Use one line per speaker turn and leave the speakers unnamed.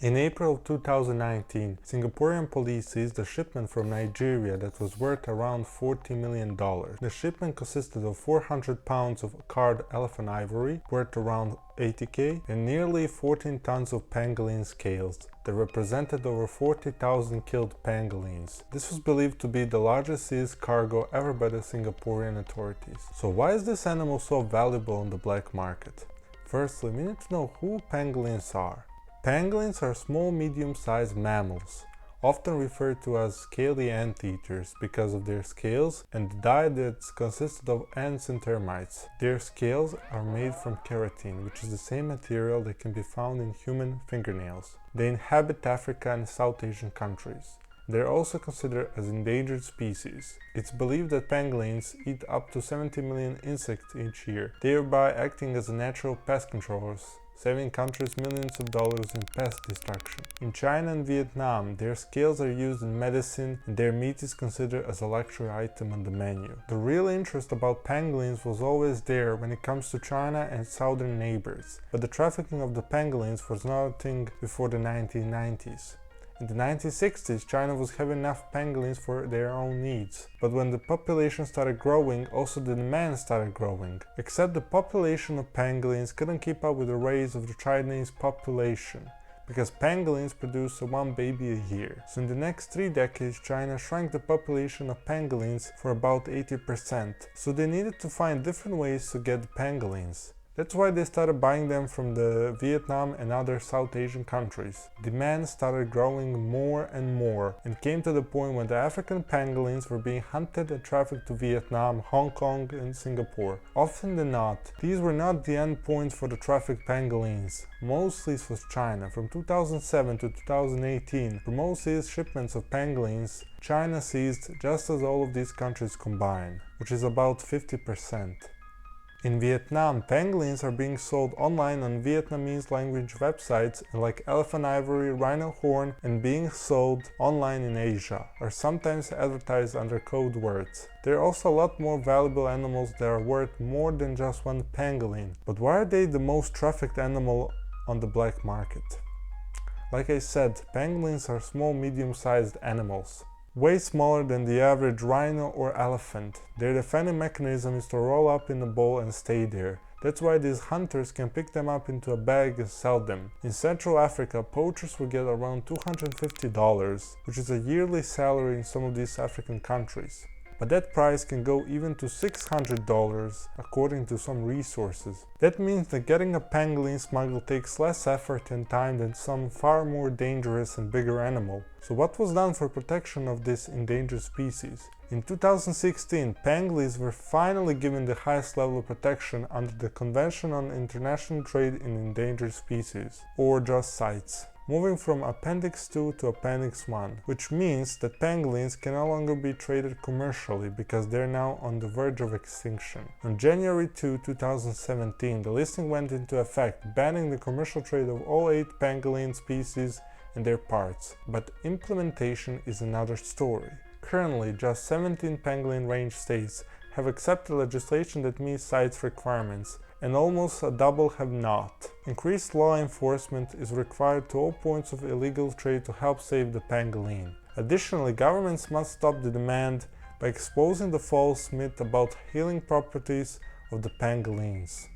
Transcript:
In April of 2019, Singaporean police seized a shipment from Nigeria that was worth around $40 million. The shipment consisted of 400 pounds of carved elephant ivory, worth around 80k, and nearly 14 tons of pangolin scales that represented over 40,000 killed pangolins. This was believed to be the largest seized cargo ever by the Singaporean authorities. So why is this animal so valuable on the black market? Firstly, we need to know who pangolins are. Pangolins are small medium-sized mammals, often referred to as scaly anteaters because of their scales and the diet that consisted of ants and termites. Their scales are made from keratin, which is the same material that can be found in human fingernails. They inhabit Africa and South Asian countries. They are also considered as endangered species. It's believed that pangolins eat up to 70 million insects each year, thereby acting as natural pest controllers, saving countries millions of dollars in pest destruction. In China and Vietnam, their scales are used in medicine and their meat is considered as a luxury item on the menu. The real interest about pangolins was always there when it comes to China and southern neighbors, but the trafficking of the pangolins was not a thing before the 1990s. In the 1960s, China was having enough pangolins for their own needs. But when the population started growing, also the demand started growing. Except the population of pangolins couldn't keep up with the rise of the Chinese population, because pangolins produce one baby a year. So in the next 3 decades, China shrank the population of pangolins for about 80%. So they needed to find different ways to get the pangolins. That's why they started buying them from the Vietnam and other South Asian countries. Demand started growing more and more and came to the point when the African pangolins were being hunted and trafficked to Vietnam, Hong Kong and Singapore. Often than not, these were not the end points for the trafficked pangolins. Mostly it was China. From 2007 to 2018, for most seized shipments of pangolins, China seized just as all of these countries combined, which is about 50%. In Vietnam, pangolins are being sold online on Vietnamese language websites like Elephant Ivory, Rhino Horn, and being sold online in Asia, or sometimes advertised under code words. There are also a lot more valuable animals that are worth more than just one pangolin. But why are they the most trafficked animal on the black market? Like I said, pangolins are small, medium-sized animals, way smaller than the average rhino or elephant. Their defending mechanism is to roll up in a ball and stay there. That's why these hunters can pick them up into a bag and sell them. In Central Africa, poachers will get around $250, which is a yearly salary in some of these African countries. But that price can go even to $600 according to some resources. That means that getting a pangolin smuggled takes less effort and time than some far more dangerous and bigger animal. So what was done for protection of this endangered species? In 2016, pangolins were finally given the highest level of protection under the Convention on International Trade in Endangered Species, or just CITES, moving from Appendix 2 to Appendix 1, which means that pangolins can no longer be traded commercially because they're now on the verge of extinction. On January 2, 2017, the listing went into effect, banning the commercial trade of all 8 pangolin species and their parts, but implementation is another story. Currently, just 17 pangolin range states have accepted legislation that meets CITES requirements, and almost a double have not. Increased law enforcement is required to all points of illegal trade to help save the pangolin. Additionally, governments must stop the demand by exposing the false myth about healing properties of the pangolins.